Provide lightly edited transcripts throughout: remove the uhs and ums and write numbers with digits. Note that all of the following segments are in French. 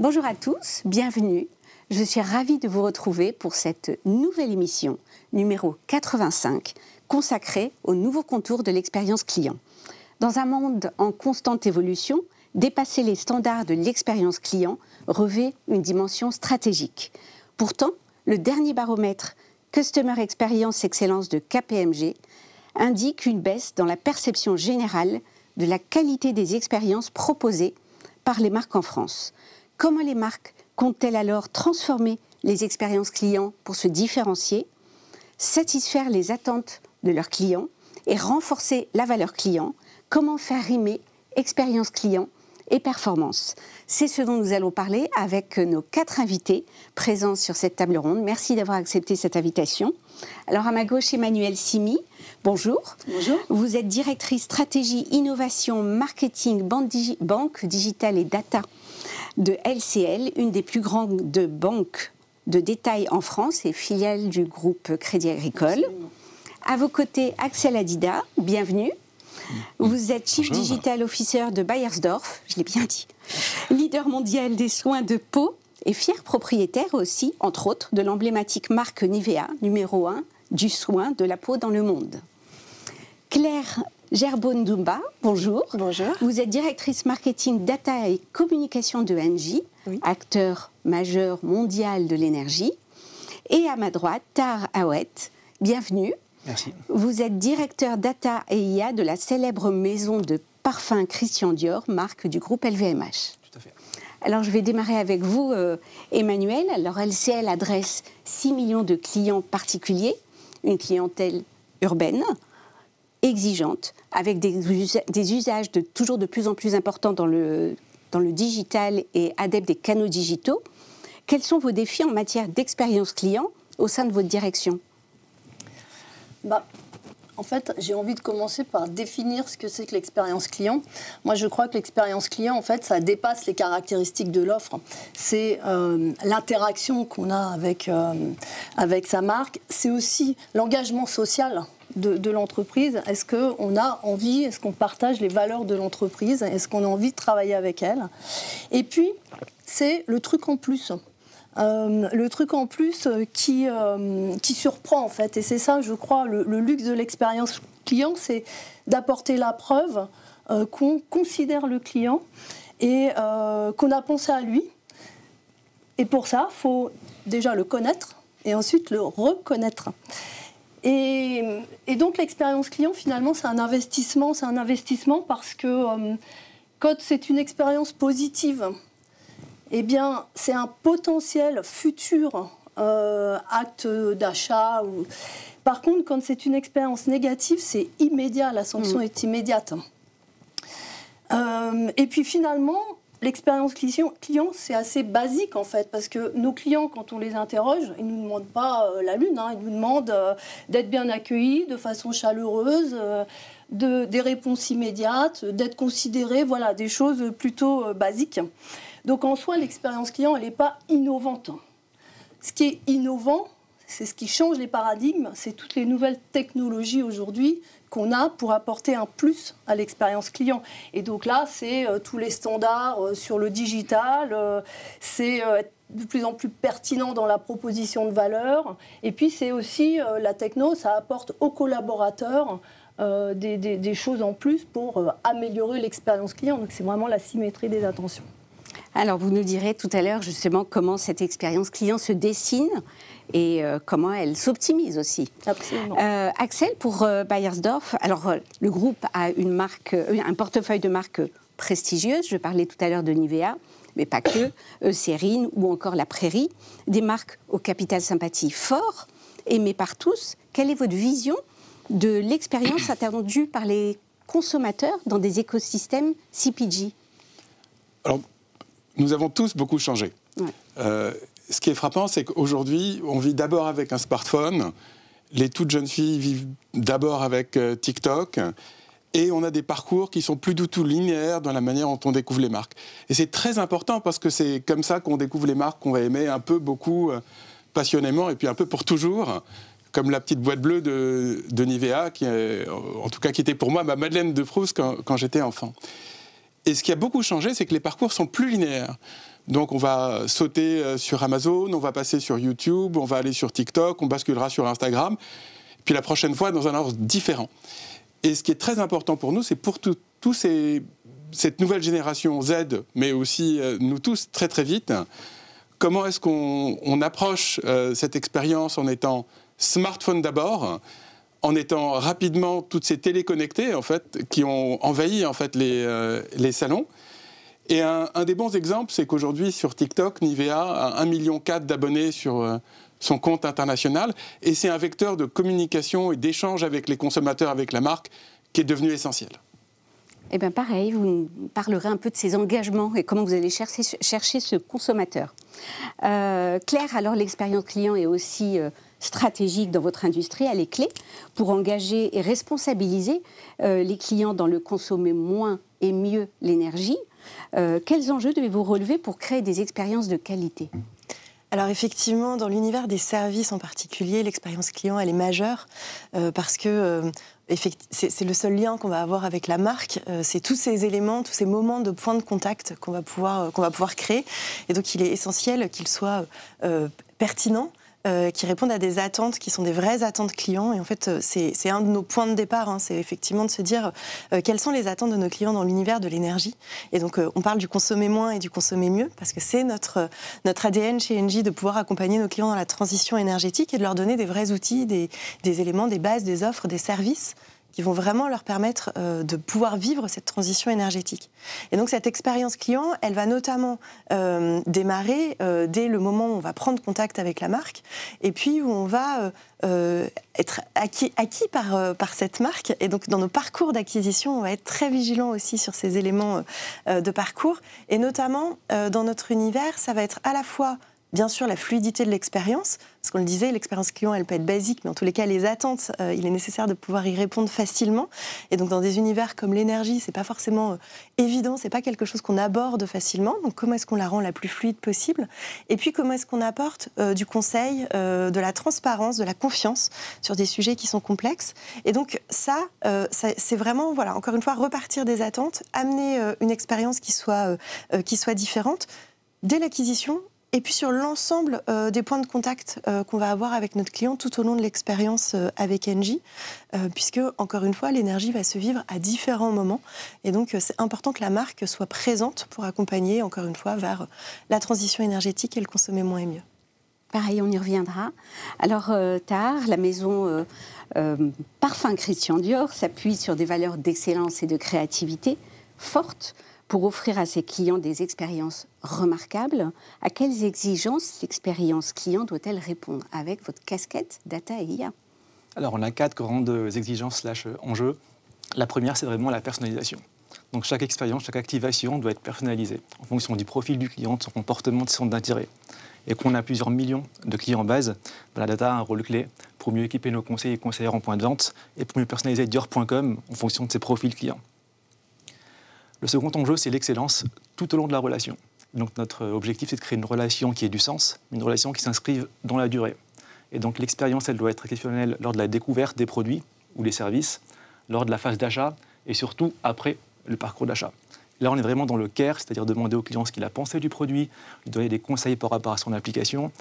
Bonjour à tous, bienvenue. Je suis ravie de vous retrouver pour cette nouvelle émission, numéro 85, consacrée aux nouveaux contours de l'expérience client. Dans un monde en constante évolution, dépasser les standards de l'expérience client revêt une dimension stratégique. Pourtant, le dernier baromètre Customer Experience Excellence de KPMG indique une baisse dans la perception générale de la qualité des expériences proposées par les marques en France. Comment les marques comptent-elles alors transformer les expériences clients pour se différencier, satisfaire les attentes de leurs clients et renforcer la valeur client? Comment faire rimer expérience client et performance? C'est ce dont nous allons parler avec nos 4 invités présents sur cette table ronde. Merci d'avoir accepté cette invitation. Alors à ma gauche, Emmanuelle Simi. Bonjour. Bonjour. Vous êtes directrice stratégie, innovation, marketing, banque digitale et data de LCL, une des plus grandes banques de détail en France et filiale du groupe Crédit Agricole. Absolument. À vos côtés, Axel Adida, bienvenue. Vous êtes Chief Bonjour. Digital Officer de Beiersdorf, je l'ai bien dit, leader mondial des soins de peau et fier propriétaire aussi, entre autres, de l'emblématique marque Nivea, numéro 1 du soin de la peau dans le monde. Claire Gerbondoumba, bonjour. Bonjour. Vous êtes directrice marketing, data et communication de Engie, Oui. acteur majeur mondial de l'énergie. Et à ma droite, Tar Awet, bienvenue. Merci. Vous êtes directeur data et IA de la célèbre maison de parfum Christian Dior, marque du groupe LVMH. Tout à fait. Alors je vais démarrer avec vous, Emmanuel. Alors LCL adresse 6 millions de clients particuliers, une clientèle urbaine, exigeante, avec des usages toujours de plus en plus importants dans le digital et adeptes des canaux digitaux. Quels sont vos défis en matière d'expérience client au sein de votre direction ? En fait, j'ai envie de commencer par définir ce que c'est que l'expérience client. Moi, je crois que l'expérience client, en fait, ça dépasse les caractéristiques de l'offre. C'est l'interaction qu'on a avec sa marque. C'est aussi l'engagement social de l'entreprise. Est-ce qu'on a envie, est-ce qu'on partage les valeurs de l'entreprise? Est-ce qu'on a envie de travailler avec elle? Et puis, c'est le truc en plus. Le truc en plus qui surprend en fait, et c'est ça je crois le luxe de l'expérience client, c'est d'apporter la preuve qu'on considère le client et qu'on a pensé à lui, et pour ça il faut déjà le connaître et ensuite le reconnaître. Et donc l'expérience client finalement c'est un investissement parce que quand c'est une expérience positive, eh bien, c'est un potentiel futur acte d'achat. Par contre, quand c'est une expérience négative, c'est immédiat, la sanction est immédiate. Et puis finalement, l'expérience client, c'est assez basique en fait, parce que nos clients, quand on les interroge, ils ne nous demandent pas la lune, ils nous demandent d'être bien accueillis, de façon chaleureuse, des réponses immédiates, d'être considérés, voilà, des choses plutôt basiques. Donc en soi, l'expérience client, elle n'est pas innovante. Ce qui est innovant, c'est ce qui change les paradigmes, c'est toutes les nouvelles technologies aujourd'hui qu'on a pour apporter un plus à l'expérience client. Et donc là, c'est tous les standards sur le digital, c'est être de plus en plus pertinent dans la proposition de valeur. Et puis c'est aussi la techno, ça apporte aux collaborateurs des choses en plus pour améliorer l'expérience client. Donc c'est vraiment la symétrie des attentions. Alors, vous nous direz tout à l'heure justement comment cette expérience client se dessine et comment elle s'optimise aussi. Absolument. Axel, pour Beiersdorf, alors le groupe a un portefeuille de marques prestigieuses. Je parlais tout à l'heure de Nivea, mais pas que, Eucérine ou encore La Prairie, des marques au capital sympathie fort, aimées par tous. Quelle est votre vision de l'expérience attendue par les consommateurs dans des écosystèmes CPG ? Alors, nous avons tous beaucoup changé. Ouais. Ce qui est frappant, c'est qu'aujourd'hui, on vit d'abord avec un smartphone. Les toutes jeunes filles vivent d'abord avec TikTok. Et on a des parcours qui sont plus du tout linéaires dans la manière dont on découvre les marques. Et c'est très important parce que c'est comme ça qu'on découvre les marques qu'on va aimer un peu, beaucoup, passionnément et puis un peu pour toujours. Comme la petite boîte bleue de Nivea, qui était pour moi ma Madeleine de Proust quand j'étais enfant. Et ce qui a beaucoup changé, c'est que les parcours sont plus linéaires. Donc on va sauter sur Amazon, on va passer sur YouTube, on va aller sur TikTok, on basculera sur Instagram, puis la prochaine fois dans un ordre différent. Et ce qui est très important pour nous, c'est pour cette nouvelle génération Z, mais aussi nous tous très très vite, comment est-ce qu'on approche cette expérience en étant smartphone d'abord, en étant rapidement toutes ces téléconnectées en fait, qui ont envahi en fait, les salons. Et un des bons exemples, c'est qu'aujourd'hui sur TikTok, Nivea a 1,4 million d'abonnés sur son compte international, et c'est un vecteur de communication et d'échange avec les consommateurs, avec la marque, qui est devenu essentiel. Eh bien pareil, vous nous parlerez un peu de ces engagements et comment vous allez chercher ce consommateur. Claire, alors l'expérience client est aussi stratégique dans votre industrie, elle est clé pour engager et responsabiliser les clients dans le consommer moins et mieux l'énergie. Quels enjeux devez-vous relever pour créer des expériences de qualité ? Alors effectivement, dans l'univers des services en particulier, l'expérience client, elle est majeure parce que c'est le seul lien qu'on va avoir avec la marque. C'est tous ces éléments, tous ces moments de point de contact qu'on va pouvoir créer. Et donc, il est essentiel qu'ils soient pertinents, qui répondent à des attentes qui sont des vraies attentes clients. Et en fait, c'est un de nos points de départ. Hein, c'est effectivement de se dire quelles sont les attentes de nos clients dans l'univers de l'énergie. Et donc, on parle du consommer moins et du consommer mieux parce que c'est notre ADN chez Engie de pouvoir accompagner nos clients dans la transition énergétique et de leur donner des vrais outils, des éléments, des bases, des offres, des services qui vont vraiment leur permettre de pouvoir vivre cette transition énergétique. Et donc cette expérience client, elle va notamment démarrer dès le moment où on va prendre contact avec la marque et puis où on va être acquis par cette marque. Et donc dans nos parcours d'acquisition, on va être très vigilant aussi sur ces éléments de parcours. Et notamment dans notre univers, ça va être à la fois bien sûr, la fluidité de l'expérience, parce qu'on le disait, l'expérience client, elle peut être basique, mais en tous les cas, les attentes, il est nécessaire de pouvoir y répondre facilement. Et donc, dans des univers comme l'énergie, c'est pas forcément évident, c'est pas quelque chose qu'on aborde facilement. Donc, comment est-ce qu'on la rend la plus fluide possible ? Et puis, comment est-ce qu'on apporte du conseil, de la transparence, de la confiance sur des sujets qui sont complexes ? Et donc, ça c'est vraiment, voilà, encore une fois, repartir des attentes, amener une expérience qui soit différente dès l'acquisition. Et puis sur l'ensemble des points de contact qu'on va avoir avec notre client tout au long de l'expérience avec Engie, puisque, encore une fois, l'énergie va se vivre à différents moments. Et donc, c'est important que la marque soit présente pour accompagner, encore une fois, vers la transition énergétique et le consommer moins et mieux. Pareil, on y reviendra. Alors, Tahar, la maison Parfum Christian Dior s'appuie sur des valeurs d'excellence et de créativité fortes pour offrir à ses clients des expériences remarquables. À quelles exigences l'expérience client doit-elle répondre avec votre casquette data et IA ? Alors, on a 4 grandes exigences / enjeux. La première, c'est vraiment la personnalisation. Donc, chaque expérience, chaque activation doit être personnalisée en fonction du profil du client, de son comportement, de son centre d'intérêt. Et qu'on a plusieurs millions de clients en base, la data a un rôle clé pour mieux équiper nos conseillers et conseillères en point de vente et pour mieux personnaliser Dior.com en fonction de ses profils clients. Le second enjeu, c'est l'excellence tout au long de la relation. Donc notre objectif, c'est de créer une relation qui ait du sens, une relation qui s'inscrive dans la durée. Et donc l'expérience, elle doit être exceptionnelle lors de la découverte des produits ou des services, lors de la phase d'achat et surtout après le parcours d'achat. Là, on est vraiment dans le care, c'est-à-dire demander au client ce qu'il a pensé du produit, lui donner des conseils par rapport à son application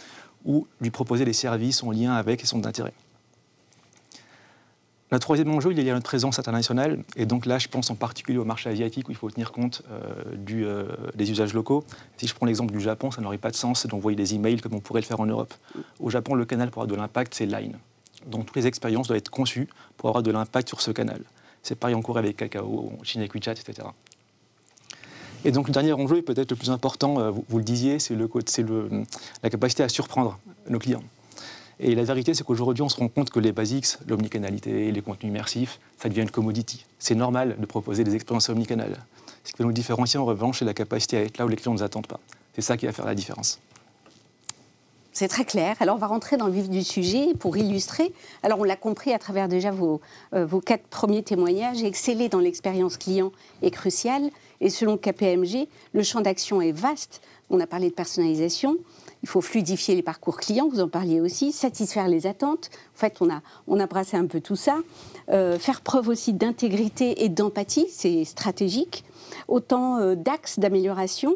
ou lui proposer des services en lien avec son intérêt. Le troisième enjeu, il y a notre présence internationale. Et donc là, je pense en particulier au marché asiatique où il faut tenir compte des usages locaux. Si je prends l'exemple du Japon, ça n'aurait pas de sens d'envoyer des emails comme on pourrait le faire en Europe. Au Japon, le canal pour avoir de l'impact, c'est Line. Donc toutes les expériences doivent être conçues pour avoir de l'impact sur ce canal. C'est pareil en Corée avec Kakao, en Chine avec WeChat, etc. Et donc le dernier enjeu, et peut-être le plus important, vous le disiez, c'est la capacité à surprendre nos clients. Et la vérité, c'est qu'aujourd'hui, on se rend compte que les basics, l'omnicanalité, les contenus immersifs, ça devient une commodity. C'est normal de proposer des expériences omnicanales. Ce qui va nous différencier, en revanche, c'est la capacité à être là où les clients ne nous attendent pas. C'est ça qui va faire la différence. C'est très clair. Alors, on va rentrer dans le vif du sujet pour illustrer. Alors, on l'a compris à travers déjà vos 4 premiers témoignages. Exceller dans l'expérience client est crucial. Et selon KPMG, le champ d'action est vaste. On a parlé de personnalisation. Il faut fluidifier les parcours clients, vous en parliez aussi, satisfaire les attentes. En fait, on a brassé un peu tout ça. Faire preuve aussi d'intégrité et d'empathie, c'est stratégique. Autant d'axes d'amélioration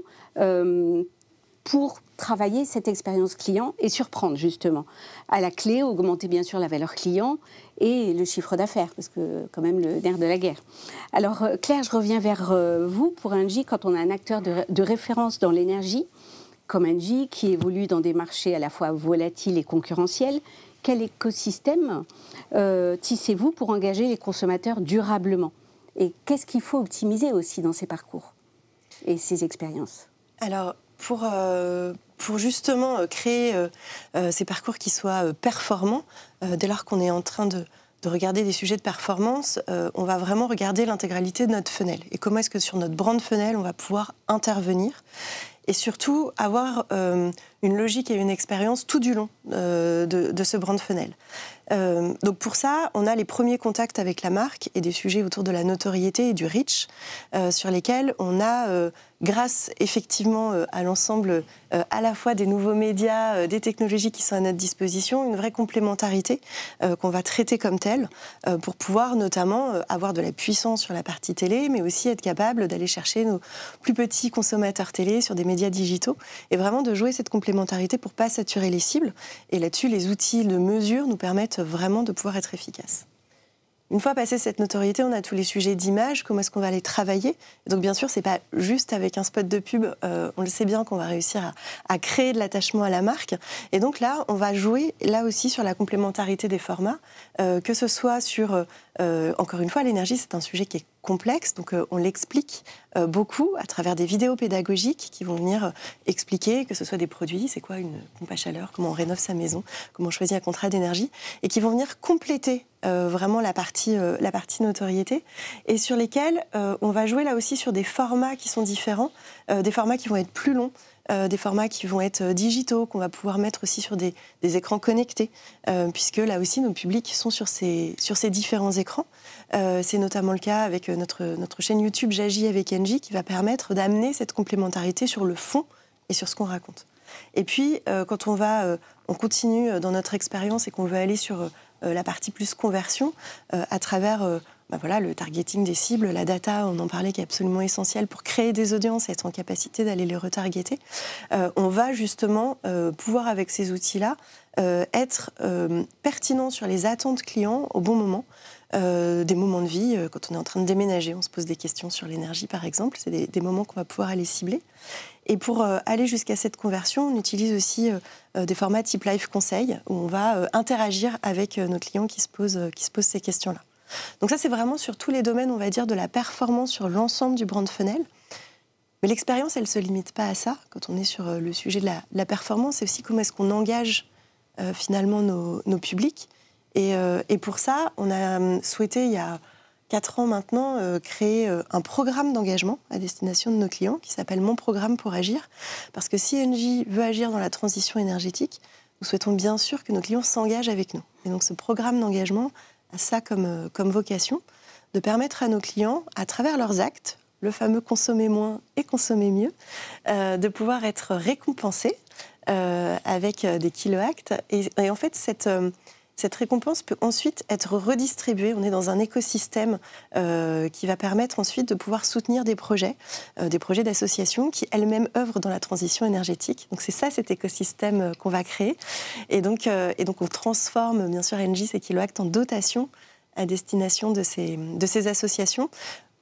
pour travailler cette expérience client et surprendre justement. À la clé, augmenter bien sûr la valeur client et le chiffre d'affaires, parce que quand même le nerf de la guerre. Alors Claire, je reviens vers vous pour Engie. Quand on a un acteur de référence dans l'énergie, comme Engie, qui évolue dans des marchés à la fois volatiles et concurrentiels, quel écosystème tissez-vous pour engager les consommateurs durablement? Et qu'est-ce qu'il faut optimiser aussi dans ces parcours et ces expériences? Alors, pour justement créer ces parcours qui soient performants, dès lors qu'on est en train de regarder des sujets de performance, on va vraiment regarder l'intégralité de notre funnel. Et comment est-ce que sur notre brand funnel, on va pouvoir intervenir et surtout avoir une logique et une expérience tout du long de ce brand funnel. Donc pour ça, on a les premiers contacts avec la marque et des sujets autour de la notoriété et du reach, sur lesquels on a, grâce effectivement à l'ensemble à la fois des nouveaux médias, des technologies qui sont à notre disposition, une vraie complémentarité qu'on va traiter comme telle, pour pouvoir notamment avoir de la puissance sur la partie télé, mais aussi être capable d'aller chercher nos plus petits consommateurs télé sur des médias digitaux, et vraiment de jouer cette complémentarité pour ne pas saturer les cibles. Et là-dessus, les outils de mesure nous permettent vraiment de pouvoir être efficaces. Une fois passé cette notoriété, on a tous les sujets d'image, comment est-ce qu'on va les travailler. Et donc bien sûr, c'est pas juste avec un spot de pub, on le sait bien qu'on va réussir à créer de l'attachement à la marque. Et donc là, on va jouer là aussi sur la complémentarité des formats, que ce soit sur, encore une fois, l'énergie, c'est un sujet qui est complexe, donc on l'explique beaucoup à travers des vidéos pédagogiques qui vont venir expliquer que ce soit des produits, c'est quoi une pompe à chaleur, comment on rénove sa maison, comment on choisit un contrat d'énergie, et qui vont venir compléter vraiment la partie notoriété, et sur lesquels on va jouer là aussi sur des formats qui sont différents, des formats qui vont être plus longs, des formats qui vont être digitaux, qu'on va pouvoir mettre aussi sur des écrans connectés, puisque là aussi nos publics sont sur ces différents écrans. C'est notamment le cas avec notre chaîne YouTube J'agis avec Engie, qui va permettre d'amener cette complémentarité sur le fond et sur ce qu'on raconte. Et puis, quand on continue dans notre expérience et qu'on veut aller sur la partie plus conversion, à travers le targeting des cibles, la data, on en parlait, qui est absolument essentielle pour créer des audiences et être en capacité d'aller les retargeter, on va justement pouvoir, avec ces outils-là, être pertinent sur les attentes clients au bon moment. Des moments de vie, quand on est en train de déménager, on se pose des questions sur l'énergie par exemple, c'est des moments qu'on va pouvoir aller cibler. Et pour aller jusqu'à cette conversion, on utilise aussi des formats type live conseil, où on va interagir avec nos clients qui se posent ces questions-là. Donc ça, c'est vraiment sur tous les domaines, on va dire, de la performance sur l'ensemble du brand funnel. Mais l'expérience, elle ne se limite pas à ça. Quand on est sur le sujet de la performance, c'est aussi comment est-ce qu'on engage finalement nos publics. Et pour ça, on a souhaité, il y a 4 ans maintenant, créer un programme d'engagement à destination de nos clients qui s'appelle Mon programme pour agir. Parce que si Engie veut agir dans la transition énergétique, nous souhaitons bien sûr que nos clients s'engagent avec nous. Et donc ce programme d'engagement a ça comme vocation, de permettre à nos clients, à travers leurs actes, le fameux consommer moins et consommer mieux, de pouvoir être récompensés avec des kilo-actes. Et en fait, cette récompense peut ensuite être redistribuée. On est dans un écosystème qui va permettre ensuite de pouvoir soutenir des projets d'associations qui elles-mêmes œuvrent dans la transition énergétique. Donc c'est ça, cet écosystème qu'on va créer. Et donc on transforme bien sûr Engie, ces kilo-actes, en dotation à destination de ces associations.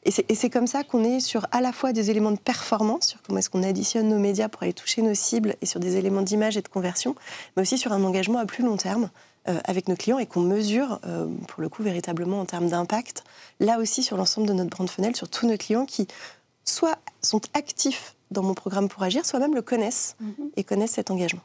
Et c'est comme ça qu'on est sur à la fois des éléments de performance, sur comment est-ce qu'on additionne nos médias pour aller toucher nos cibles, et sur des éléments d'image et de conversion, mais aussi sur un engagement à plus long terme avec nos clients, et qu'on mesure, pour le coup, véritablement en termes d'impact, là aussi sur l'ensemble de notre brand funnel, sur tous nos clients qui soit sont actifs dans Mon programme pour agir, soit même le connaissent et connaissent cet engagement.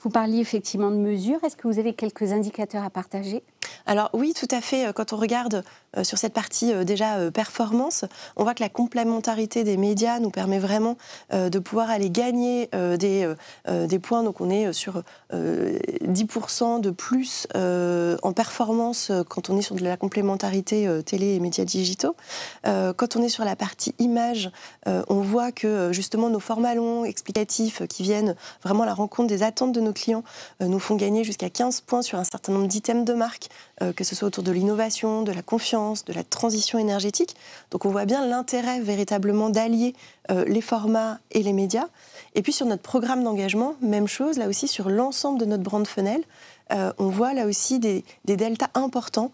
Vous parliez effectivement de mesures. Est-ce que vous avez quelques indicateurs à partager ? Alors oui, tout à fait. Quand on regarde sur cette partie déjà performance, on voit que la complémentarité des médias nous permet vraiment de pouvoir aller gagner des points. Donc on est sur 10% de plus en performance quand on est sur de la complémentarité télé et médias digitaux. Quand on est sur la partie image, on voit que justement nos formats longs, explicatifs, qui viennent vraiment à la rencontre des attentes de nos clients, nous font gagner jusqu'à 15 points sur un certain nombre d'items de marque, que ce soit autour de l'innovation, de la confiance, finance, de la transition énergétique. Donc on voit bien l'intérêt véritablement d'allier les formats et les médias. Et puis sur notre programme d'engagement, même chose, là aussi sur l'ensemble de notre brand funnel, on voit là aussi des deltas importants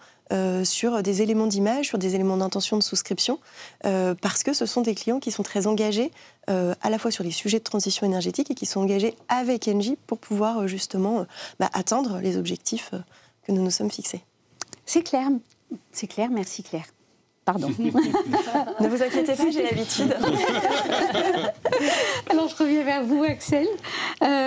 sur des éléments d'image, sur des éléments d'intention de souscription, parce que ce sont des clients qui sont très engagés à la fois sur les sujets de transition énergétique et qui sont engagés avec Engie pour pouvoir justement atteindre les objectifs que nous nous sommes fixés. C'est clair, merci Claire. Pardon. Ne vous inquiétez pas, j'ai l'habitude. Alors, je reviens vers vous, Axel.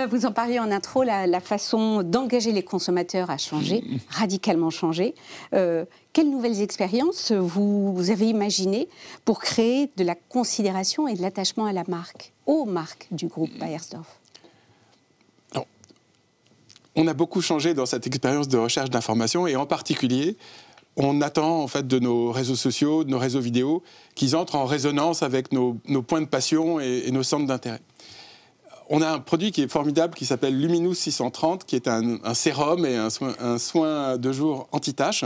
Vous en parliez en intro, la façon d'engager les consommateurs a changé, radicalement changé. Quelles nouvelles expériences vous avez imaginées pour créer de la considération et de l'attachement à la marque, aux marques du groupe Beiersdorf? Alors, on a beaucoup changé dans cette expérience de recherche d'informations et en particulier, on attend en fait de nos réseaux sociaux, de nos réseaux vidéo, qu'ils entrent en résonance avec nos points de passion et nos centres d'intérêt. On a un produit qui est formidable qui s'appelle Luminous 630, qui est un sérum et un soin de jour anti-taches.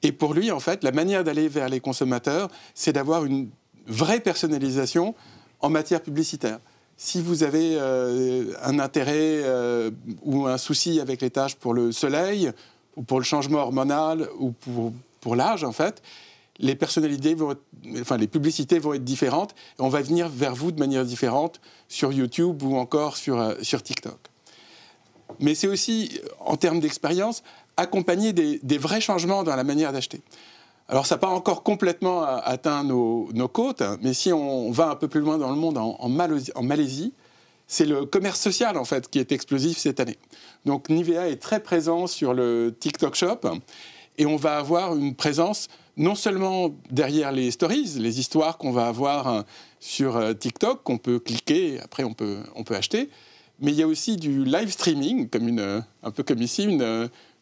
Et pour lui, en fait, la manière d'aller vers les consommateurs, c'est d'avoir une vraie personnalisation en matière publicitaire. Si vous avez un intérêt ou un souci avec les taches pour le soleil, ou pour le changement hormonal, ou pour l'âge, en fait, les publicités vont être différentes, et on va venir vers vous de manière différente sur YouTube ou encore sur TikTok. Mais c'est aussi, en termes d'expérience, accompagner des vrais changements dans la manière d'acheter. Alors, ça n'a pas encore complètement atteint nos côtes, mais si on va un peu plus loin dans le monde, en Malaisie, c'est le commerce social, en fait, qui est explosif cette année. Donc, Nivea est très présent sur le TikTok Shop et on va avoir une présence non seulement derrière les stories, les histoires qu'on va avoir sur TikTok, qu'on peut cliquer et après on peut acheter, mais il y a aussi du live streaming, un peu comme ici,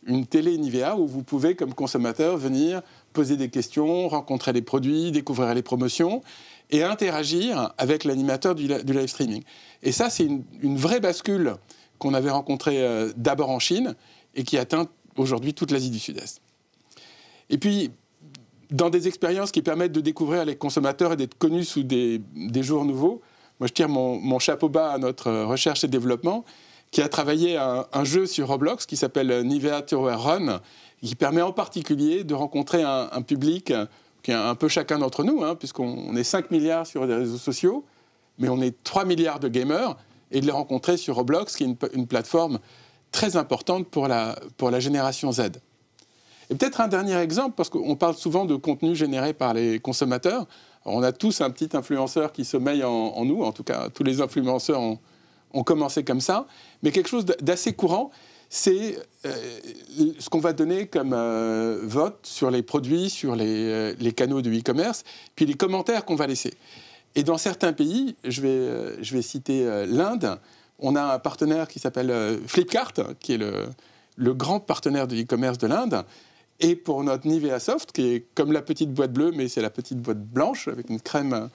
une télé Nivea où vous pouvez, comme consommateur, venir poser des questions, rencontrer les produits, découvrir les promotions et interagir avec l'animateur du live streaming. Et ça, c'est une vraie bascule qu'on avait rencontrée d'abord en Chine et qui atteint aujourd'hui toute l'Asie du Sud-Est. Et puis, dans des expériences qui permettent de découvrir les consommateurs et d'être connus sous des jours nouveaux, moi je tire mon chapeau bas à notre recherche et développement qui a travaillé un jeu sur Roblox qui s'appelle Nivea Tower Run, qui permet en particulier de rencontrer un public qui est un peu chacun d'entre nous, puisqu'on est 5 milliards sur les réseaux sociaux, mais on est 3 milliards de gamers, et de les rencontrer sur Roblox, qui est une plateforme très importante pour la génération Z. Et peut-être un dernier exemple, parce qu'on parle souvent de contenu généré par les consommateurs. Alors, on a tous un petit influenceur qui sommeille en nous, en tout cas tous les influenceurs ont commencé comme ça, mais quelque chose d'assez courant, c'est ce qu'on va donner comme vote sur les produits, sur les canaux de e-commerce, puis les commentaires qu'on va laisser. Et dans certains pays, je vais citer l'Inde, on a un partenaire qui s'appelle Flipkart, qui est le grand partenaire de e-commerce de l'Inde. Et pour notre Nivea Soft, qui est comme la petite boîte bleue, mais c'est la petite boîte blanche, avec une crème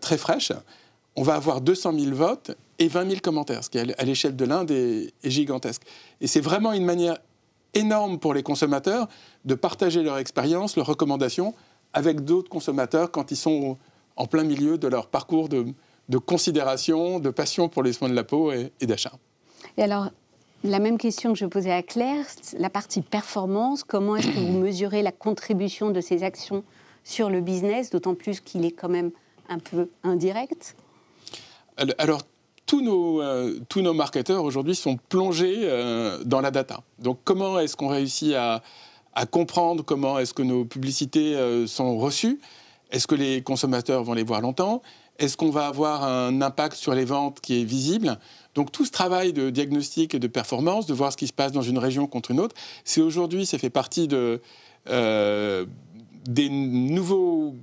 très fraîche, on va avoir 200 000 votes et 20 000 commentaires, ce qui, à l'échelle de l'Inde, est gigantesque. Et c'est vraiment une manière énorme pour les consommateurs de partager leur expérience, leurs recommandations avec d'autres consommateurs quand ils sont en plein milieu de leur parcours de considération, de passion pour les soins de la peau et d'achat. Et alors, la même question que je posais à Claire, la partie performance, comment est-ce que vous mesurez la contribution de ces actions sur le business, d'autant plus qu'il est quand même un peu indirect? Alors, tous nos marketeurs aujourd'hui sont plongés dans la data. Donc, comment est-ce qu'on réussit à comprendre comment est-ce que nos publicités sont reçues? Est-ce que les consommateurs vont les voir longtemps? Est-ce qu'on va avoir un impact sur les ventes qui est visible? Donc tout ce travail de diagnostic et de performance, de voir ce qui se passe dans une région contre une autre, c'est aujourd'hui, ça fait partie des nouveaux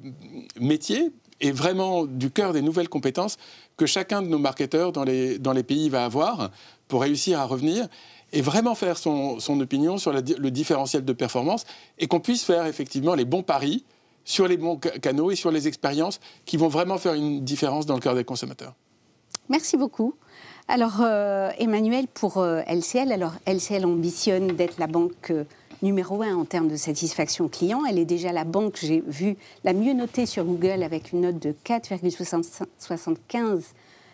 métiers et vraiment du cœur des nouvelles compétences que chacun de nos marketeurs dans les pays va avoir pour réussir à revenir et vraiment faire son opinion sur le différentiel de performance et qu'on puisse faire effectivement les bons paris sur les bons canaux et sur les expériences qui vont vraiment faire une différence dans le cœur des consommateurs. Merci beaucoup. Alors, Emmanuel, pour LCL, LCL ambitionne d'être la banque numéro 1 en termes de satisfaction client. Elle est déjà la banque, j'ai vu, la mieux notée sur Google avec une note de 4,75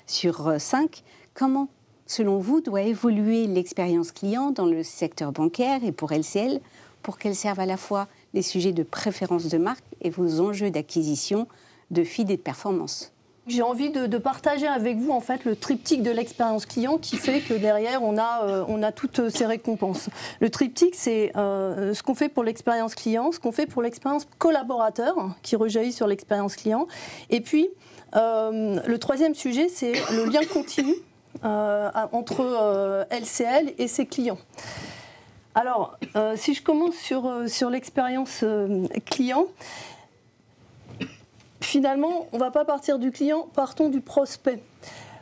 sur 5. Comment, selon vous, doit évoluer l'expérience client dans le secteur bancaire et pour LCL pour qu'elle serve à la fois les sujets de préférence de marque et vos enjeux d'acquisition, de feed et de performance? J'ai envie de partager avec vous en fait le triptyque de l'expérience client qui fait que derrière on a toutes ces récompenses. Le triptyque, c'est ce qu'on fait pour l'expérience client, ce qu'on fait pour l'expérience collaborateur qui rejaillit sur l'expérience client. Et puis le troisième sujet, c'est le lien continu entre LCL et ses clients. Alors, si je commence sur l'expérience client, finalement, on ne va pas partir du client, partons du prospect.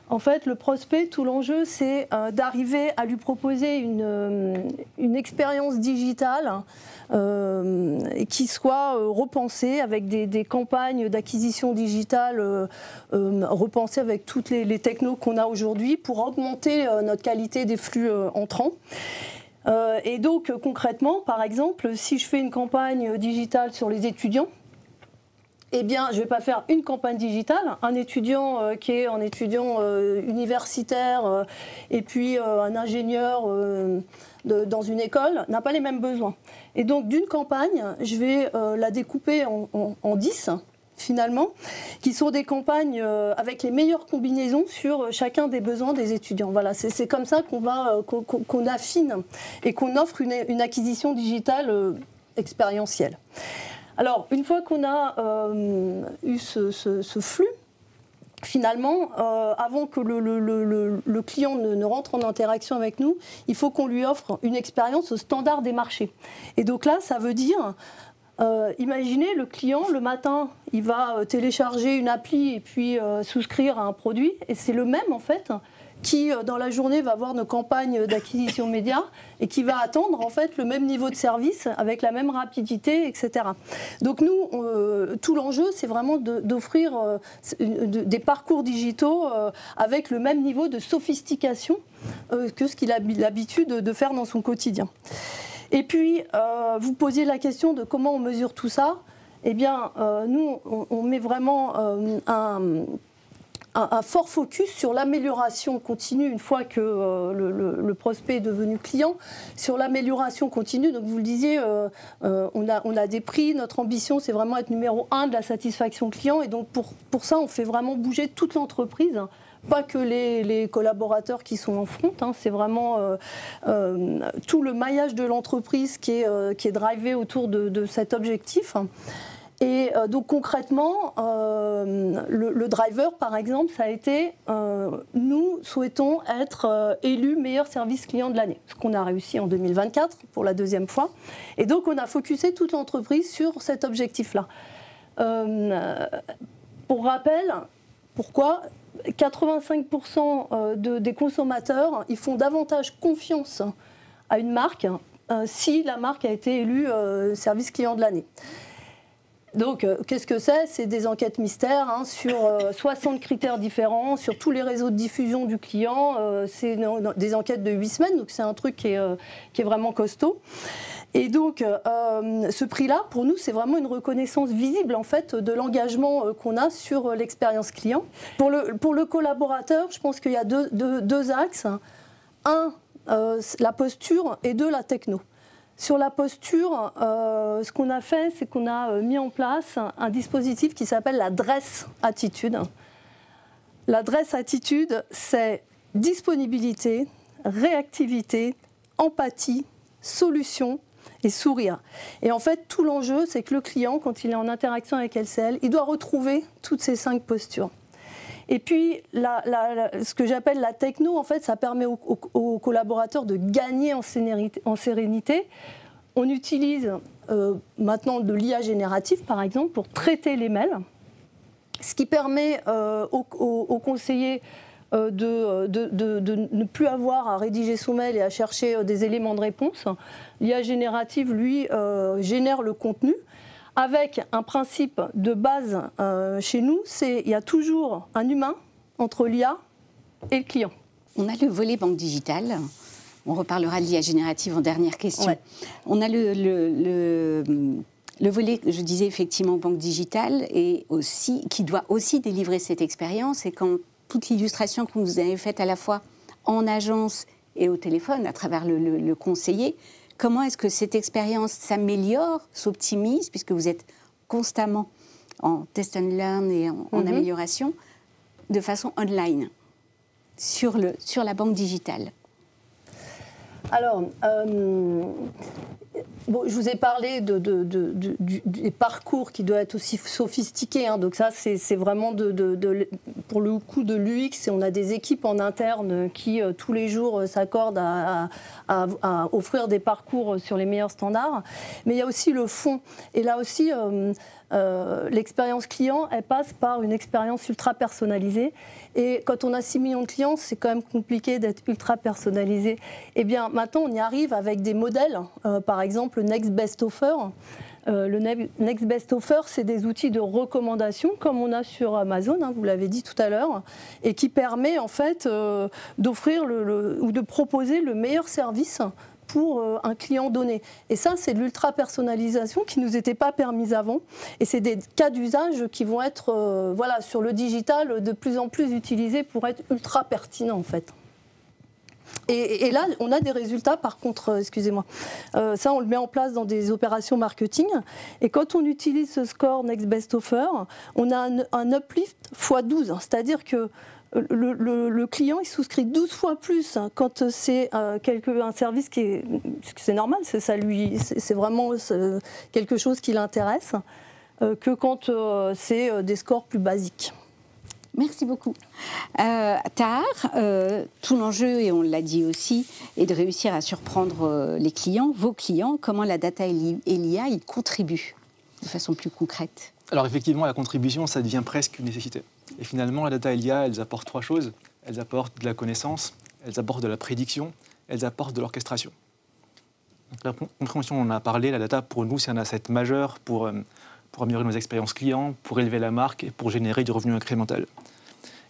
En fait, le prospect, tout l'enjeu, c'est d'arriver à lui proposer une expérience digitale qui soit repensée avec des campagnes d'acquisition digitale repensées avec toutes les technos qu'on a aujourd'hui pour augmenter notre qualité des flux entrants. Et donc, concrètement, par exemple, si je fais une campagne digitale sur les étudiants, eh bien, je ne vais pas faire une campagne digitale. Un étudiant qui est un étudiant universitaire et puis un ingénieur dans une école n'a pas les mêmes besoins. Et donc, d'une campagne, je vais la découper en 10, finalement, qui sont des campagnes avec les meilleures combinaisons sur chacun des besoins des étudiants. Voilà, c'est comme ça qu'on affine et qu'on offre une acquisition digitale expérientielle. Alors, une fois qu'on a eu ce flux, finalement, avant que le client ne rentre en interaction avec nous, il faut qu'on lui offre une expérience au standard des marchés. Et donc là, ça veut dire, imaginez le client, le matin, il va télécharger une appli et puis souscrire à un produit. Et c'est le même, en fait, qui, dans la journée, va voir nos campagnes d'acquisition média et qui va attendre, en fait, le même niveau de service avec la même rapidité, etc. Donc nous, tout l'enjeu, c'est vraiment d'offrir des parcours digitaux avec le même niveau de sophistication que ce qu'il a l'habitude de faire dans son quotidien. Et puis, vous posiez la question de comment on mesure tout ça. Eh bien, nous, on met vraiment un fort focus sur l'amélioration continue une fois que le prospect est devenu client, sur l'amélioration continue. Donc vous le disiez, on a des prix, notre ambition c'est vraiment être numéro 1 de la satisfaction client et donc pour ça on fait vraiment bouger toute l'entreprise. Pas que les collaborateurs qui sont en front, hein, c'est vraiment tout le maillage de l'entreprise qui est drivé autour de cet objectif. Et donc concrètement, le driver, par exemple, ça a été nous souhaitons être élus meilleur service client de l'année, ce qu'on a réussi en 2024 pour la deuxième fois. Et donc on a focusé toute l'entreprise sur cet objectif-là. Pour rappel, pourquoi 85% des consommateurs ils font davantage confiance à une marque si la marque a été élue service client de l'année. Donc, qu'est-ce que c'est? C'est des enquêtes mystères hein, sur 60 critères différents, sur tous les réseaux de diffusion du client. C'est des enquêtes de 8 semaines, donc c'est un truc qui est vraiment costaud. Et donc, ce prix-là, pour nous, c'est vraiment une reconnaissance visible en fait, de l'engagement qu'on a sur l'expérience client. Pour le collaborateur, je pense qu'il y a deux axes. Un, la posture, et deux, la techno. Sur la posture, ce qu'on a fait, c'est qu'on a mis en place un dispositif qui s'appelle la Dress Attitude. La Dress Attitude, c'est disponibilité, réactivité, empathie, solution et sourire. Et en fait, tout l'enjeu, c'est que le client, quand il est en interaction avec LCL, il doit retrouver toutes ces 5 postures. Et puis, ce que j'appelle la techno, en fait, ça permet aux collaborateurs de gagner en sérénité. On utilise maintenant de l'IA générative, par exemple, pour traiter les mails, ce qui permet aux conseillers de ne plus avoir à rédiger son mail et à chercher des éléments de réponse. L'IA générative, lui, génère le contenu. Avec un principe de base chez nous, il y a toujours un humain entre l'IA et le client. On a le volet banque digitale. On reparlera de l'IA générative en dernière question. Ouais. On a le volet, je disais effectivement, banque digitale, et aussi, qui doit aussi délivrer cette expérience. Et quand toute l'illustration que vous avez faite à la fois en agence et au téléphone, à travers le conseiller, comment est-ce que cette expérience s'améliore, s'optimise, puisque vous êtes constamment en test and learn et en amélioration, de façon online, sur la banque digitale? Alors, bon, je vous ai parlé des parcours qui doivent être aussi sophistiqués. Hein, donc ça, c'est vraiment pour le coup de l'UX. Et on a des équipes en interne qui, tous les jours, s'accordent à offrir des parcours sur les meilleurs standards. Mais il y a aussi le fond. Et là aussi, l'expérience client, elle passe par une expérience ultra personnalisée. Et quand on a 6 millions de clients, c'est quand même compliqué d'être ultra personnalisé. Eh bien, maintenant, on y arrive avec des modèles. Par exemple, le Next Best Offer. Le Next Best Offer, c'est des outils de recommandation, comme on a sur Amazon, hein, vous l'avez dit tout à l'heure, et qui permet en fait d'offrir ou de proposer le meilleur service pour un client donné. Et ça, c'est de l'ultra-personnalisation qui ne nous était pas permise avant. Et c'est des cas d'usage qui vont être sur le digital de plus en plus utilisés pour être ultra pertinents en fait. Et là, on a des résultats, par contre, excusez-moi. Ça, on le met en place dans des opérations marketing. Et quand on utilise ce score Next Best Offer, on a un uplift x12. C'est-à-dire que le client, il souscrit 12 fois plus quand c'est un service qui est... C'est normal, c'est vraiment quelque chose qui l'intéresse, que quand c'est des scores plus basiques. Merci beaucoup. Tahar, tout l'enjeu, et on l'a dit aussi, est de réussir à surprendre les clients, vos clients. Comment la data et l'IA y contribuent de façon plus concrète? Alors effectivement, la contribution, ça devient presque une nécessité. Et finalement, la data et l'IA, elles apportent 3 choses. Elles apportent de la connaissance, elles apportent de la prédiction, elles apportent de l'orchestration. La compréhension, on en a parlé, la data, pour nous, c'est un asset majeur pour améliorer nos expériences clients, pour élever la marque et pour générer du revenu incrémental.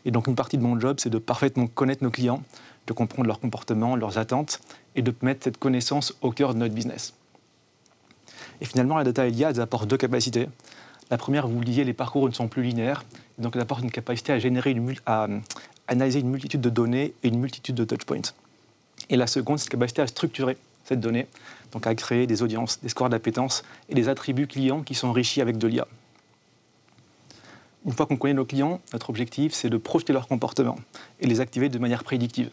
Et donc, une partie de mon job, c'est de parfaitement connaître nos clients, de comprendre leurs comportements, leurs attentes, et de mettre cette connaissance au cœur de notre business. Et finalement, la data et l'IA, elles apportent 2 capacités. La première, vous le disiez, les parcours ne sont plus linéaires, et donc elles apportent une capacité à analyser une multitude de données et une multitude de touchpoints. Et la seconde, c'est une capacité à structurer cette donnée, donc à créer des audiences, des scores d'appétence et des attributs clients qui sont enrichis avec de l'IA. Une fois qu'on connaît nos clients, notre objectif, c'est de projeter leur comportement et les activer de manière prédictive.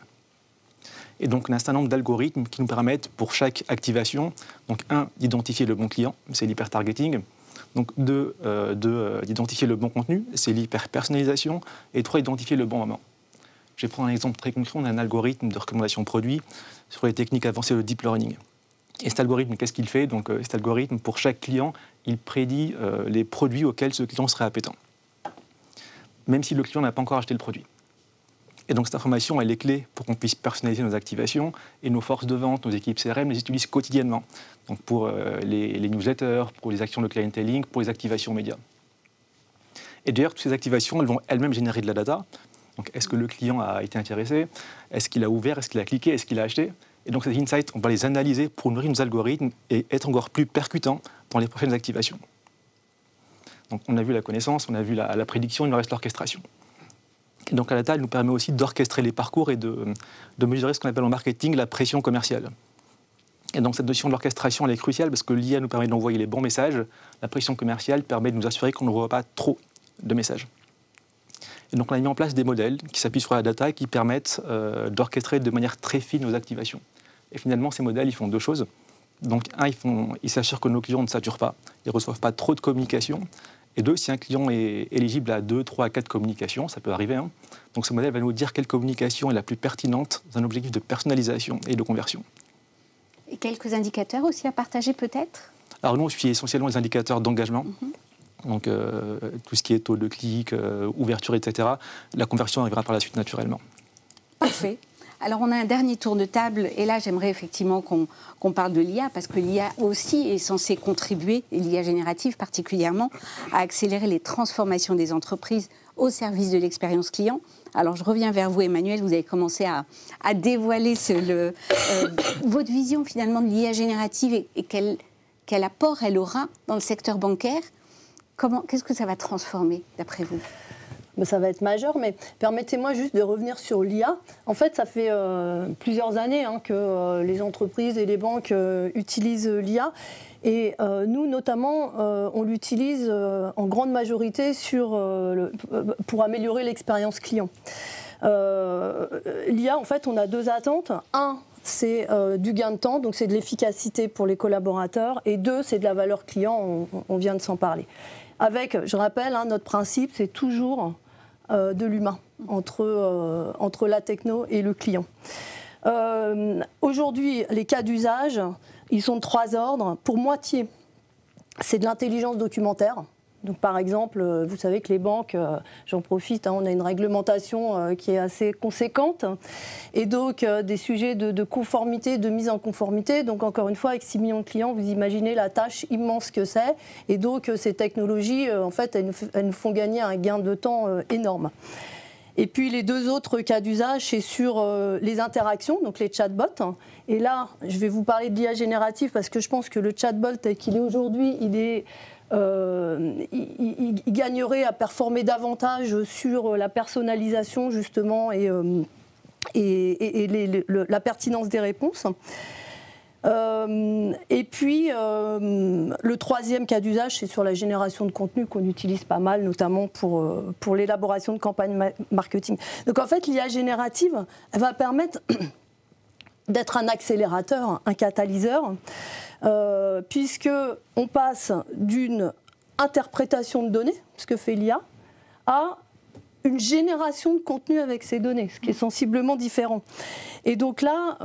Et donc, on a un certain nombre d'algorithmes qui nous permettent, pour chaque activation, donc 1, d'identifier le bon client, c'est l'hyper-targeting, donc 2, d'identifier le bon contenu, c'est l'hyper-personnalisation, et 3, d'identifier le bon moment. Je vais prendre un exemple très concret, on a un algorithme de recommandation produit sur les techniques avancées de deep learning. Et cet algorithme, qu'est-ce qu'il fait? Donc, cet algorithme, pour chaque client, il prédit les produits auxquels ce client serait appétent, même si le client n'a pas encore acheté le produit. Et donc, cette information, elle est clé pour qu'on puisse personnaliser nos activations, et nos forces de vente, nos équipes CRM les utilisent quotidiennement. Donc, pour les newsletters, pour les actions de clienteling, pour les activations médias. Et d'ailleurs, toutes ces activations, elles vont elles-mêmes générer de la data. Donc, est-ce que le client a été intéressé? Est-ce qu'il a ouvert? Est-ce qu'il a cliqué? Est-ce qu'il a acheté? Et donc, ces insights, on va les analyser pour nourrir nos algorithmes et être encore plus percutants dans les prochaines activations. Donc, on a vu la connaissance, on a vu la prédiction, il nous reste l'orchestration. Et donc, la data, elle nous permet aussi d'orchestrer les parcours et de mesurer ce qu'on appelle en marketing la pression commerciale. Et donc, cette notion de l'orchestration, elle est cruciale parce que l'IA nous permet d'envoyer les bons messages. La pression commerciale permet de nous assurer qu'on ne voit pas trop de messages. Et donc, on a mis en place des modèles qui s'appuient sur la data et qui permettent d'orchestrer de manière très fine nos activations. Et finalement, ces modèles, ils font 2 choses. Donc, 1, ils s'assurent que nos clients ne saturent pas, ils ne reçoivent pas trop de communication. Et 2, si un client est éligible à 2, 3, 4 communications, ça peut arriver, hein, donc ce modèle va nous dire quelle communication est la plus pertinente dans un objectif de personnalisation et de conversion. Et quelques indicateurs aussi à partager peut-être? Alors nous, on suit essentiellement les indicateurs d'engagement. Donc tout ce qui est taux de clic, ouverture, etc. La conversion arrivera par la suite naturellement. Parfait. Alors, on a un dernier tour de table, et là, j'aimerais effectivement qu'on parle de l'IA, parce que l'IA aussi est censée contribuer, et l'IA générative particulièrement, à accélérer les transformations des entreprises au service de l'expérience client. Alors, je reviens vers vous, Emmanuel, vous avez commencé à dévoiler votre vision, finalement, de l'IA générative et quel apport elle aura dans le secteur bancaire. Qu'est-ce que ça va transformer, d'après vous ? Ça va être majeur, mais permettez-moi juste de revenir sur l'IA. En fait, ça fait plusieurs années que les entreprises et les banques utilisent l'IA. Et nous, notamment, on l'utilise en grande majorité pour améliorer l'expérience client. L'IA, en fait, on a deux attentes. Un, c'est du gain de temps, donc c'est de l'efficacité pour les collaborateurs. Et deux, c'est de la valeur client, on vient de s'en parler. Avec, je rappelle, notre principe, c'est toujours de l'humain entre la techno et le client. Aujourd'hui, les cas d'usage, ils sont de trois ordres. Pour moitié, c'est de l'intelligence documentaire. Donc, par exemple, vous savez que les banques, j'en profite, on a une réglementation qui est assez conséquente. Et donc, des sujets de conformité, de mise en conformité. Donc, encore une fois, avec 6 millions de clients, vous imaginez la tâche immense que c'est. Et donc, ces technologies, en fait, elles nous font gagner un gain de temps énorme. Et puis, les deux autres cas d'usage, c'est sur les interactions, donc les chatbots. Et là, je vais vous parler de l'IA générative parce que je pense que le chatbot tel qu'il est aujourd'hui, il gagnerait à performer davantage sur la personnalisation justement et la pertinence des réponses. Et puis, le troisième cas d'usage, c'est sur la génération de contenu qu'on utilise pas mal, notamment pour l'élaboration de campagnes marketing. Donc en fait, l'IA générative, elle va permettre d'être un accélérateur, un catalyseur, puisqu'on passe d'une interprétation de données, ce que fait l'IA, à une génération de contenu avec ces données, ce qui est sensiblement différent. Et donc là,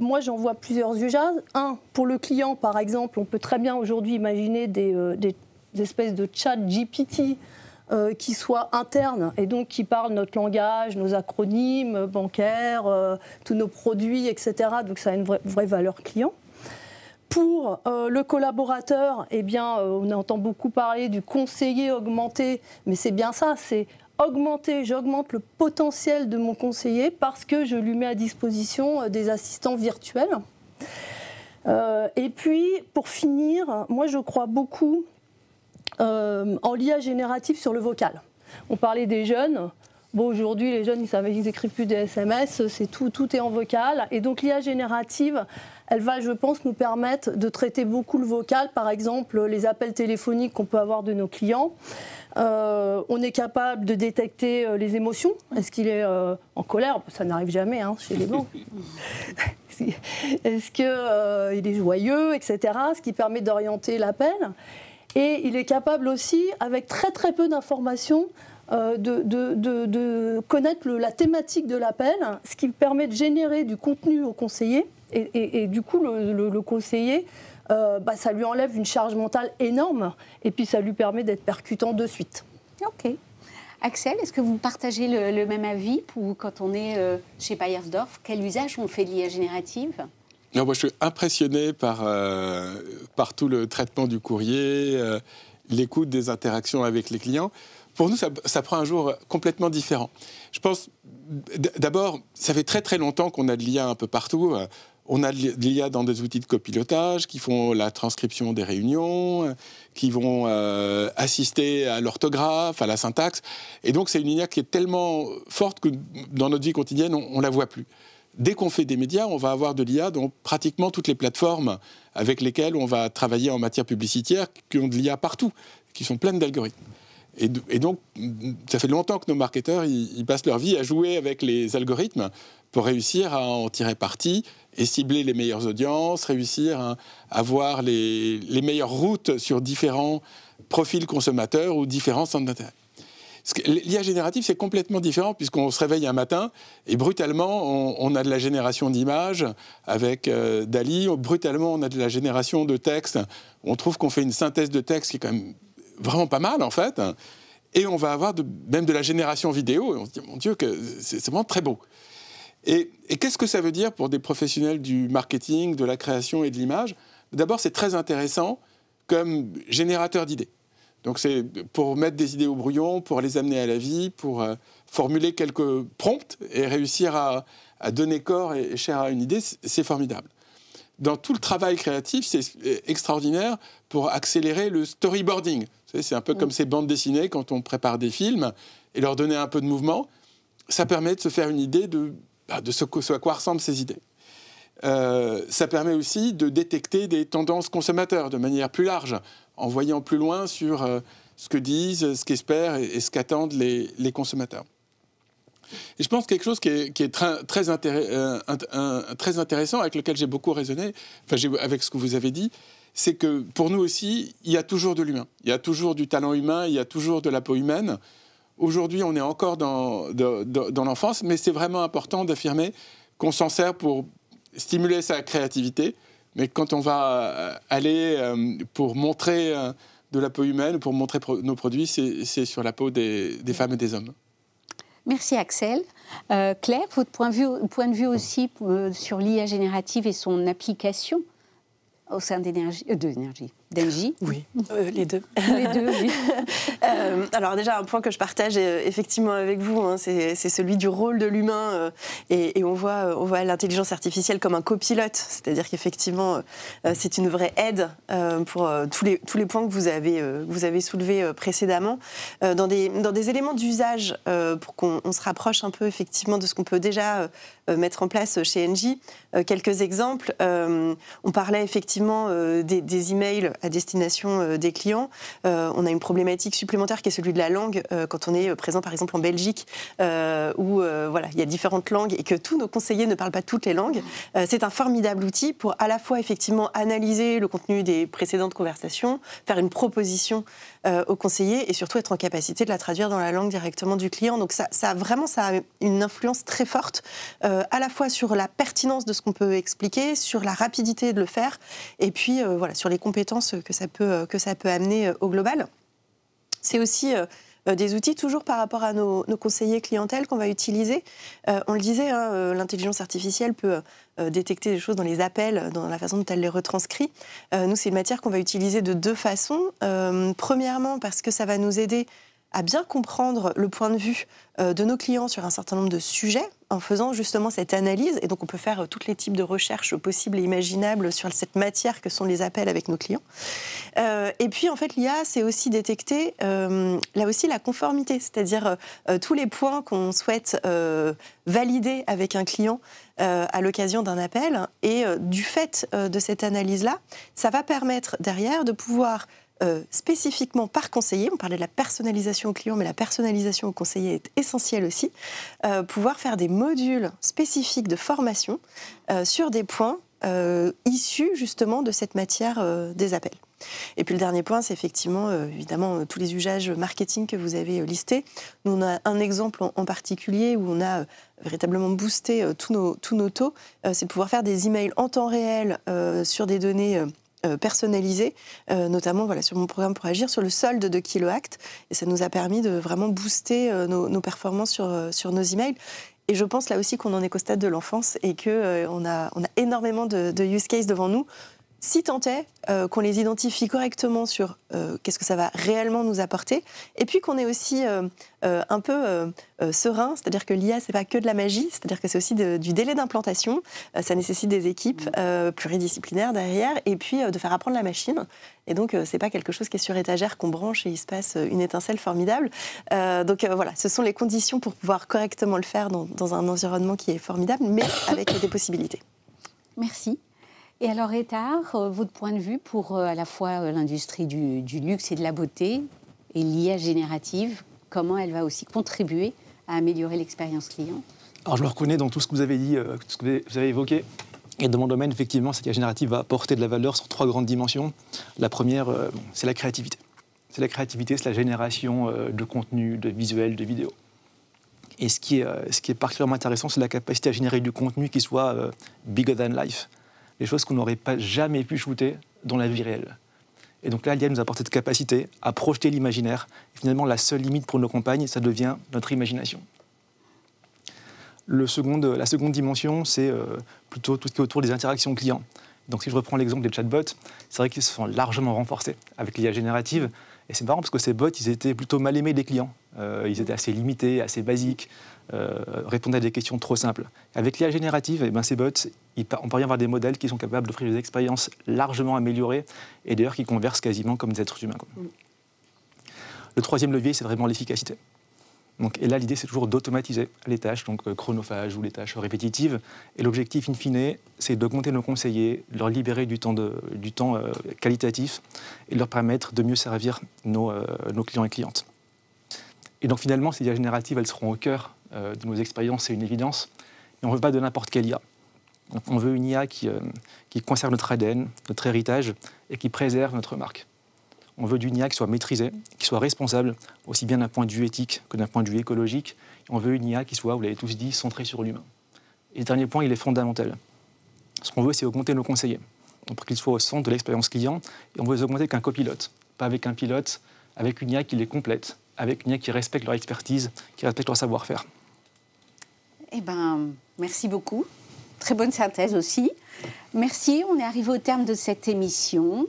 moi j'en vois plusieurs usages. Un, pour le client par exemple, on peut très bien aujourd'hui imaginer des espèces de chat GPT qui soient internes et donc qui parlent notre langage, nos acronymes bancaires, tous nos produits, etc. Donc ça a une vraie valeur client. Pour le collaborateur, eh bien, on entend beaucoup parler du conseiller augmenté, mais c'est bien ça, c'est j'augmente le potentiel de mon conseiller parce que je lui mets à disposition des assistants virtuels. Et puis, pour finir, moi je crois beaucoup en l'IA générative sur le vocal. On parlait des jeunes. Bon, aujourd'hui, les jeunes, ils n'écrivent plus des SMS, tout est en vocal. Et donc, l'IA générative, elle va, je pense, nous permettre de traiter beaucoup le vocal. Par exemple, les appels téléphoniques qu'on peut avoir de nos clients. On est capable de détecter les émotions. Est-ce qu'il est en colère ? Ça n'arrive jamais chez les banques. Est-ce qu'il est joyeux, etc. Ce qui permet d'orienter l'appel. Et il est capable aussi, avec très très peu d'informations, de connaître la thématique de l'appel, ce qui permet de générer du contenu au conseiller. Et du coup, le conseiller, ça lui enlève une charge mentale énorme. Et puis, ça lui permet d'être percutant de suite. OK. Axel, est-ce que vous partagez le même avis pour quand on est chez Beiersdorf ? Quel usage on fait de l'IA générative ? Non, moi, je suis impressionné par tout le traitement du courrier, l'écoute des interactions avec les clients. Pour nous, ça prend un jour complètement différent. Je pense, d'abord, ça fait très très longtemps qu'on a de l'IA un peu partout. On a de l'IA dans des outils de copilotage qui font la transcription des réunions, qui vont assister à l'orthographe, à la syntaxe. Et donc, c'est une IA qui est tellement forte que dans notre vie quotidienne, on ne la voit plus. Dès qu'on fait des médias, on va avoir de l'IA dans pratiquement toutes les plateformes avec lesquelles on va travailler en matière publicitaire, qui ont de l'IA partout, qui sont pleines d'algorithmes. Et donc, ça fait longtemps que nos marketeurs ils passent leur vie à jouer avec les algorithmes pour réussir à en tirer parti et cibler les meilleures audiences, réussir à avoir les meilleures routes sur différents profils consommateurs ou différents centres d'intérêt. L'IA générative, c'est complètement différent puisqu'on se réveille un matin et brutalement, on a de la génération d'images avec Dali. Brutalement, on a de la génération de textes. On trouve qu'on fait une synthèse de texte qui est quand même vraiment pas mal, en fait. Et on va avoir même de la génération vidéo. Et on se dit, mon Dieu, que c'est vraiment très beau. Et qu'est-ce que ça veut dire pour des professionnels du marketing, de la création et de l'image? D'abord, c'est très intéressant comme générateur d'idées. Donc c'est pour mettre des idées au brouillon, pour les amener à la vie, pour formuler quelques prompts et réussir à donner corps et chair à une idée, c'est formidable. Dans tout le travail créatif, c'est extraordinaire pour accélérer le storyboarding. Vous savez, c'est un peu comme ces bandes dessinées quand on prépare des films et leur donner un peu de mouvement. Ça permet de se faire une idée de ce à quoi ressemblent ces idées. Ça permet aussi de détecter des tendances consommateurs de manière plus large, en voyant plus loin sur ce que disent, ce qu'espèrent et ce qu'attendent les consommateurs. Et je pense quelque chose qui est très intéressant, avec lequel j'ai beaucoup raisonné, avec ce que vous avez dit, c'est que pour nous aussi, il y a toujours de l'humain. Il y a toujours du talent humain, il y a toujours de la peau humaine. Aujourd'hui, on est encore dans l'enfance, mais c'est vraiment important d'affirmer qu'on s'en sert pour stimuler sa créativité, mais quand on va aller pour montrer de la peau humaine, pour montrer nos produits, c'est sur la peau des femmes et des hommes. Merci Axel. Claire, votre point de vue aussi sur l'IA générative et son application au sein d'Engie. Oui, les deux. Les deux, oui. Alors déjà, un point que je partage effectivement avec vous, hein, c'est celui du rôle de l'humain. Et on voit l'intelligence artificielle comme un copilote. C'est-à-dire qu'effectivement, c'est une vraie aide pour tous les points que vous avez soulevés précédemment. Dans des éléments d'usage, pour qu'on se rapproche un peu effectivement de ce qu'on peut déjà mettre en place chez Engie. Quelques exemples. On parlait effectivement des emails à destination des clients. On a une problématique supplémentaire qui est celui de la langue quand on est présent par exemple en Belgique où il y a différentes langues et que tous nos conseillers ne parlent pas toutes les langues. C'est un formidable outil pour à la fois effectivement analyser le contenu des précédentes conversations, faire une proposition aux conseillers et surtout être en capacité de la traduire dans la langue directement du client. Donc ça a une influence très forte à la fois sur la pertinence de ce qu'on peut expliquer, sur la rapidité de le faire et puis sur les compétences que ça peut amener au global. C'est aussi des outils toujours par rapport à nos conseillers clientèle qu'on va utiliser. On le disait, hein, l'intelligence artificielle peut détecter des choses dans les appels, dans la façon dont elle les retranscrit. Nous, c'est une matière qu'on va utiliser de deux façons. Premièrement, parce que ça va nous aider à bien comprendre le point de vue de nos clients sur un certain nombre de sujets en faisant justement cette analyse. Et donc, on peut faire tous les types de recherches possibles et imaginables sur cette matière que sont les appels avec nos clients. Et puis, en fait, l'IA, c'est aussi détecter, là aussi, la conformité, c'est-à-dire tous les points qu'on souhaite valider avec un client à l'occasion d'un appel. Et du fait de cette analyse-là, ça va permettre derrière de pouvoir spécifiquement par conseiller, on parlait de la personnalisation au client, mais la personnalisation au conseiller est essentielle aussi, pouvoir faire des modules spécifiques de formation sur des points issus justement de cette matière des appels. Et puis le dernier point, c'est effectivement, évidemment, tous les usages marketing que vous avez listés. Nous, on a un exemple en particulier où on a véritablement boosté tous nos taux, c'est de pouvoir faire des emails en temps réel sur des données personnalisé, notamment sur mon programme pour agir, sur le solde de KiloAct. Et ça nous a permis de vraiment booster nos performances sur nos emails. Et je pense là aussi qu'on en est qu'au stade de l'enfance et qu'on a énormément de use cases devant nous. Si tant est qu'on les identifie correctement sur qu'est-ce que ça va réellement nous apporter, et puis qu'on est aussi un peu serein, c'est-à-dire que l'IA, c'est pas que de la magie, c'est-à-dire que c'est aussi du délai d'implantation, ça nécessite des équipes pluridisciplinaires derrière, et puis de faire apprendre la machine. Et donc, c'est pas quelque chose qui est sur étagère, qu'on branche et il se passe une étincelle formidable. Donc voilà, ce sont les conditions pour pouvoir correctement le faire dans un environnement qui est formidable, mais avec des possibilités. Merci. Et alors, Étard, votre point de vue pour à la fois l'industrie du luxe et de la beauté et l'IA générative, comment elle va aussi contribuer à améliorer l'expérience client? Alors, je me reconnais dans tout ce que vous avez dit, tout ce que vous avez évoqué. Et dans mon domaine, effectivement, cette IA générative va apporter de la valeur sur 3 grandes dimensions. La première, c'est la créativité. C'est la créativité, c'est la génération de contenu, de visuels, de vidéos. Et ce qui est particulièrement intéressant, c'est la capacité à générer du contenu qui soit bigger than life. Des choses qu'on n'aurait pas jamais pu shooter dans la vie réelle. Et donc là, l'IA nous apporte cette capacité à projeter l'imaginaire. Et finalement, la seule limite pour nos campagnes, ça devient notre imagination. La seconde dimension, c'est plutôt tout ce qui est autour des interactions clients. Donc si je reprends l'exemple des chatbots, c'est vrai qu'ils se sont largement renforcés avec l'IA générative. Et c'est marrant parce que ces bots, ils étaient plutôt mal aimés des clients. Ils étaient assez limités, assez basiques, répondaient à des questions trop simples. Avec l'IA générative, eh ben, ces bots, on parvient à avoir des modèles qui sont capables d'offrir des expériences largement améliorées et d'ailleurs qui conversent quasiment comme des êtres humains. Le troisième levier, c'est vraiment l'efficacité. Et là, l'idée, c'est toujours d'automatiser les tâches chronophages ou les tâches répétitives. Et l'objectif, in fine, c'est d'augmenter nos conseillers, de leur libérer du temps qualitatif et de leur permettre de mieux servir nos clients et clientes. Et donc, finalement, ces IA génératives, elles seront au cœur de nos expériences, c'est une évidence. Et on ne veut pas de n'importe quelle IA. On veut une IA qui conserve notre ADN, notre héritage et qui préserve notre marque. On veut d'une IA qui soit maîtrisée, qui soit responsable, aussi bien d'un point de vue éthique que d'un point de vue écologique. On veut une IA qui soit, vous l'avez tous dit, centrée sur l'humain. Et le dernier point, il est fondamental. Ce qu'on veut, c'est augmenter nos conseillers, pour qu'ils soient au centre de l'expérience client. Et on veut les augmenter qu'un copilote, pas avec un pilote, avec une IA qui les complète, avec une IA qui respecte leur expertise, qui respecte leur savoir-faire. Eh bien, merci beaucoup. Très bonne synthèse aussi. Merci, on est arrivé au terme de cette émission.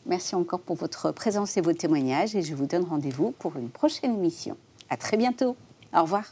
Merci encore pour votre présence et vos témoignages et je vous donne rendez-vous pour une prochaine émission. À très bientôt. Au revoir.